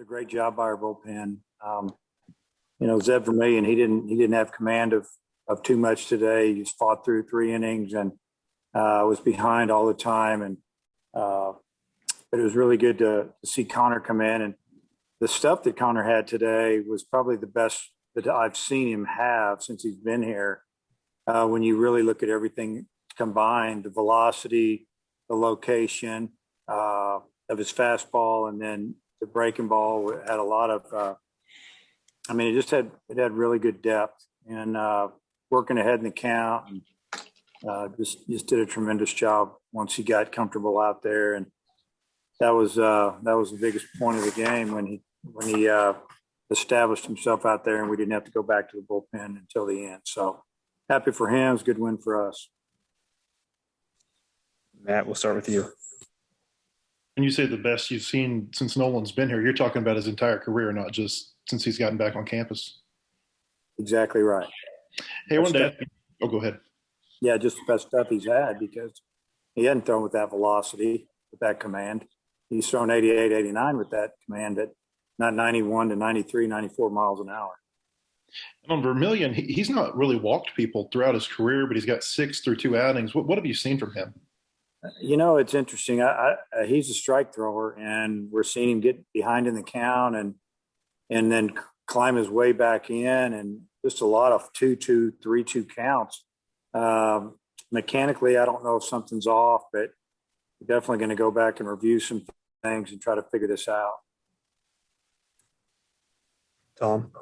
another great job by our bullpen. Zeb Vermillion, he didn't have command of too much today. He just fought through 3 innings and was behind all the time. And but it was really good to see Connor come in. And the stuff that Connor had today was probably the best that I've seen him have since he's been here. When you really look at everything combined, the velocity, the location of his fastball, and then the breaking ball had a lot of. It had really good depth and working ahead in the count, and just did a tremendous job once he got comfortable out there. And that was the biggest point of the game when he established himself out there, and we didn't have to go back to the bullpen until the end. So happy for him. It's a good win for us. Matt, we'll start with you. When you say the best you've seen since Nolan's been here, you're talking about his entire career, not just since he's gotten back on campus. Exactly right. Hey, I wanted to ask you. Oh, go ahead. Yeah, just the best stuff he's had because he hadn't thrown with that velocity, with that command. He's thrown 88, 89 with that command at not 91 to 93, 94 miles an hour. And on Vermillion, he's not really walked people throughout his career, but he's got 6 through 2 outings. What have you seen from him? It's interesting. He's a strike thrower, and we're seeing him get behind in the count and then climb his way back in, and just a lot of 2-2, 3-2 counts. Mechanically, I don't know if something's off, but we're definitely going to go back and review some things and try to figure this out. Tom.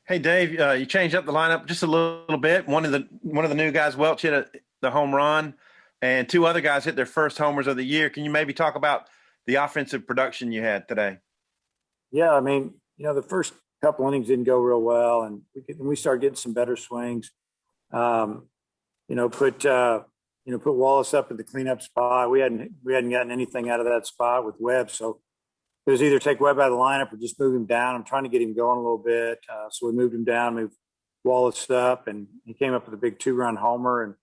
Hey, Dave, you changed up the lineup just a little bit. One of the new guys, Welch, hit the home run, and 2 other guys hit their first homers of the year. Can you maybe talk about the offensive production you had today? Yeah, the first couple innings didn't go real well, and we started getting some better swings. Put Wallace up in the cleanup spot. We hadn't gotten anything out of that spot with Webb, so it was either take Webb out of the lineup or just move him down. I'm trying to get him going a little bit, so we moved him down, moved Wallace up, and he came up with a big 2-run homer and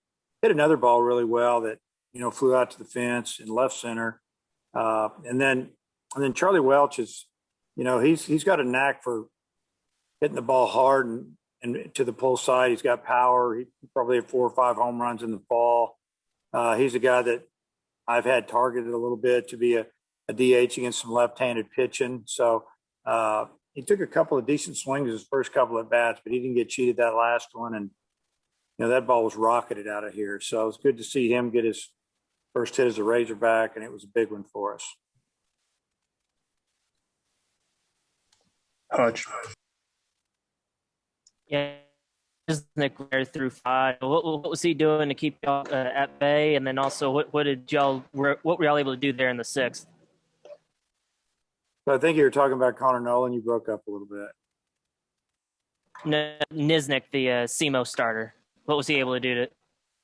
hit another ball really well that flew out to the fence in left center. And then Charlie Welch is. He's got a knack for hitting the ball hard and to the pull side. He's got power. He probably had 4 or 5 home runs in the fall. He's a guy that I've had targeted a little bit to be a DH against some left-handed pitching. So he took a couple of decent swings his first couple at bats, but he didn't get cheated that last one. And that ball was rocketed out of here. So it was good to see him get his first hit as a Razorback, and it was a big one for us. Hutch. Yeah, Nick there through 5. What was he doing to keep y'all at bay? And then also, what were y'all able to do there in the 6th? So I think you were talking about Connor Nolan. You broke up a little bit. No, Niznik, the SEMO starter. What was he able to do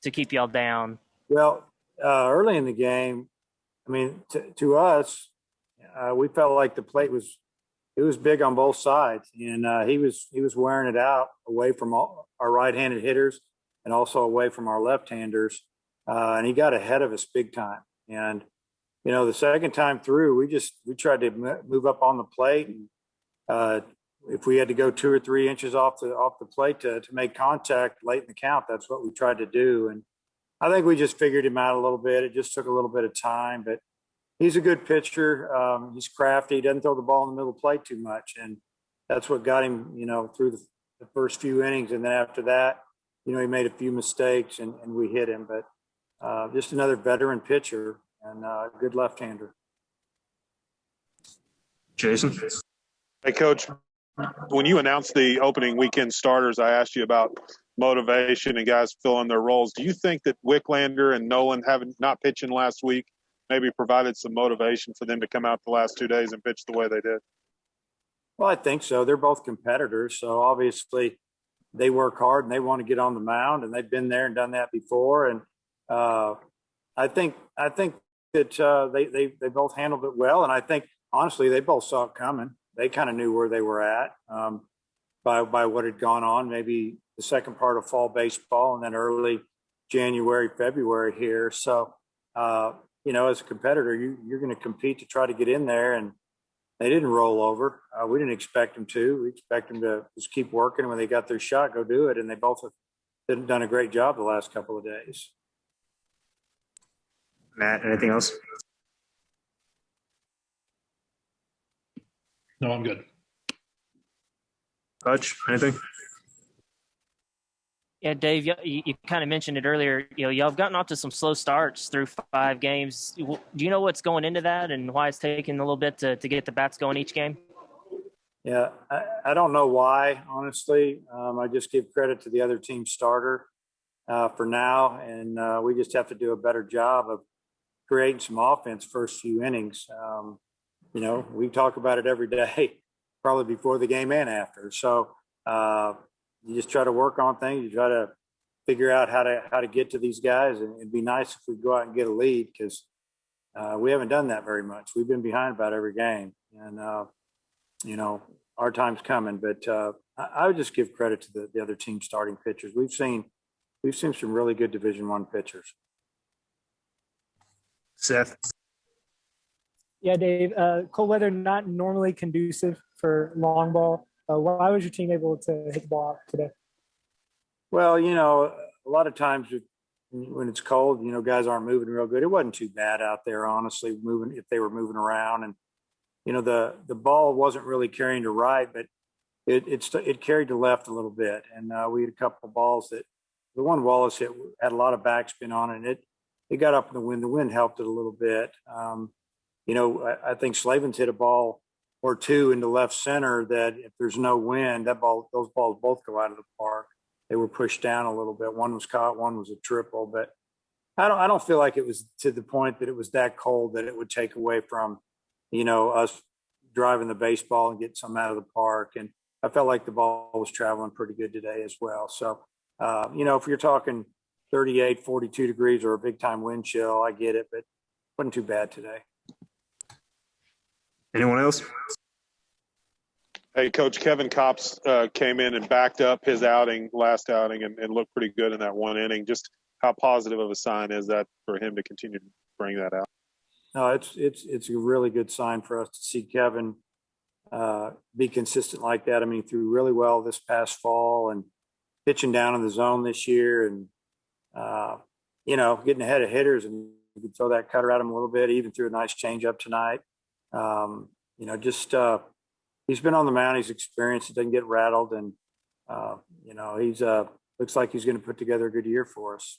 to keep y'all down? Well, early in the game, to us, we felt like the plate was. It was big on both sides, and he was wearing it out away from our right-handed hitters and also away from our left-handers, and he got ahead of us big time. And the second time through, we tried to move up on the plate, and if we had to go 2 or 3 inches off the plate to make contact late in the count, that's what we tried to do. And I think we just figured him out a little bit. It just took a little bit of time, but. He's a good pitcher. He's crafty. He doesn't throw the ball in the middle of the plate too much, and that's what got him, through the first few innings. And then after that, he made a few mistakes, and we hit him. But just another veteran pitcher and a good left-hander. Jason? Hey, Coach. When you announced the opening weekend starters, I asked you about motivation and guys filling their roles. Do you think that Wicklander and Nolan, having not pitching last week, maybe provided some motivation for them to come out the last 2 days and pitch the way they did? Well, I think so. They're both competitors, so obviously they work hard and they want to get on the mound, and they've been there and done that before. And I think that they both handled it well, and I think honestly they both saw it coming. They kind of knew where they were at by what had gone on, maybe the second part of fall baseball and then early January, February here. So. As a competitor, you're going to compete to try to get in there, and they didn't roll over. We didn't expect them to. We expect them to just keep working. When they got their shot, go do it. And they both have done a great job the last couple of days. Matt, anything else? No, I'm good. Hutch, anything? Yeah, Dave, you kind of mentioned it earlier. Y'all have gotten off to some slow starts through 5 games. Do you know what's going into that and why it's taking a little bit to get the bats going each game? Yeah, I don't know why, honestly. I just give credit to the other team starter for now, and we just have to do a better job of creating some offense first few innings. We talk about it every day, probably before the game and after. So you just try to work on things. You try to figure out how to get to these guys, and it'd be nice if we go out and get a lead because we haven't done that very much. We've been behind about every game, and our time's coming. But I would just give credit to the other team starting pitchers. We've seen some really good Division I pitchers. Seth? Yeah, Dave. Cold weather not normally conducive for long ball. Why was your team able to hit the ball out today? Well, a lot of times when it's cold, guys aren't moving real good. It wasn't too bad out there, honestly, moving if they were moving around. And, the ball wasn't really carrying to right, but it carried to left a little bit. And we had a couple of balls that the one Wallace hit had a lot of backspin on it. And it got up in the wind. The wind helped it a little bit. I think Slavin's hit a ball or two into left center that if there's no wind, those balls both go out of the park. They were pushed down a little bit. One was caught, one was a triple, but I don't feel like it was to the point that it was that cold that it would take away from, us driving the baseball and getting some out of the park. And I felt like the ball was traveling pretty good today as well. So, if you're talking 38, 42 degrees or a big time wind chill, I get it, but it wasn't too bad today. Anyone else? Hey, Coach, Kevin Kopps came in and backed up his last outing, and looked pretty good in that one inning. Just how positive of a sign is that for him to continue to bring that out? No, it's a really good sign for us to see Kevin be consistent like that. I mean, he threw really well this past fall and pitching down in the zone this year, and getting ahead of hitters, and you could throw that cutter at him a little bit. He even threw a nice changeup tonight. He's been on the mound. He's experienced. He doesn't get rattled, and he's looks like he's going to put together a good year for us.